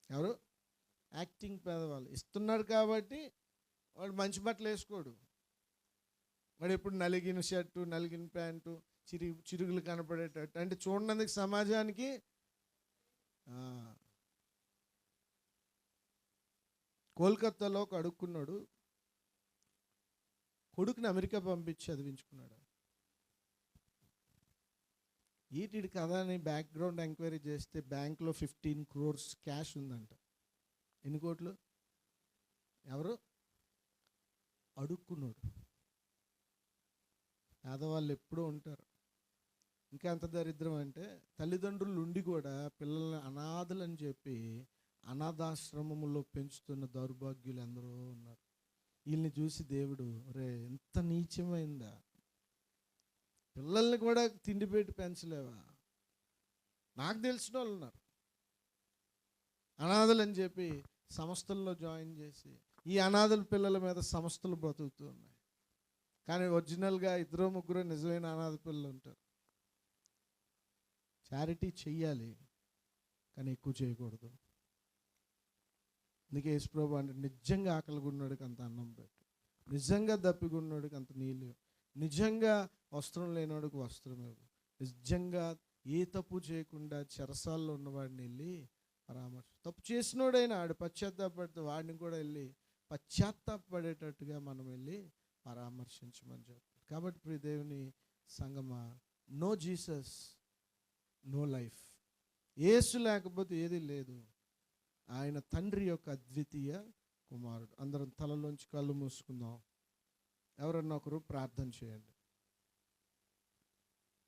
ఎవరు? యాక్టింగ్ పేదవాళ్ళు. ఇస్తున్నారు కాబట్టి వాడు మంచి బట్టలు వేసుకోడు. వాడు ఎప్పుడు నలిగిన షర్టు, నలిగిన ప్యాంటు, చిరుగులు కనపడేటట్టు, అంటే చూడడానికి సమాజానికి కోల్కత్తాలో ఒక అడుక్కున్నాడు. కొడుకుని అమెరికా పంపించి చదివించుకున్నాడు. ఈటిడి కథ అని బ్యాక్గ్రౌండ్ ఎంక్వైరీ చేస్తే బ్యాంక్లో 15 crores క్యాష్ ఉందంట. ఎన్ని కోట్లు? ఎవరు? అడుక్కున్నాడు. పేదవాళ్ళు ఎప్పుడూ ఉంటారు. ఇంకా ఎంత దరిద్రం అంటే తల్లిదండ్రులు ఉండి కూడా పిల్లల్ని అనాథలని చెప్పి అనాథాశ్రమంలో పెంచుతున్న దౌర్భాగ్యులు ఎందరో ఉన్నారు. వీళ్ళని చూసి దేవుడు, రే ఎంత నీచమైందా, పిల్లల్ని కూడా తిండి పెట్టి పెంచలేవా? నాకు తెలిసిన వాళ్ళు ఉన్నారు, అనాథలు అని చెప్పి సంస్థల్లో జాయిన్ చేసి ఈ అనాథల పిల్లల మీద సంస్థలు బ్రతుకుతూ ఉన్నాయి. కానీ ఒరిజినల్గా 2-3 నిజమైన అనాథ పిల్లలు ఉంటారు. చారిటీ చెయ్యాలి, కానీ ఎక్కువ చేయకూడదు. అందుకే యేసుప్రభు అంటే నిజంగా ఆకలిగున్నోడికి అంత అన్నం పెట్టు, నిజంగా దప్పిగున్నోడికి అంత నీళ్ళు, నిజంగా వస్త్రం లేనివాడికి వస్త్రం ఇవ్వు, నిజంగా ఏ తప్పు చేయకుండా చెరసాల్లో ఉన్నవాడిని వెళ్ళి పరామర్శ, తప్పు చేసినోడైనా ఆడు పశ్చాత్తాపడితే వాడిని కూడా వెళ్ళి పశ్చాత్తాపడేటట్టుగా మనం వెళ్ళి పరామర్శించమని చెప్తారు. కాబట్టి ప్రియ దేవుని సంగమా, నో జీసస్ నో లైఫ్. యేసు లేకపోతే ఏది లేదు. ఆయన తండ్రి యొక్క అద్వితీయ కుమారుడు. అందరం తలలోంచి కళ్ళు మూసుకుందాం. ఎవరన్నా ఒకరు ప్రార్థన చేయండి.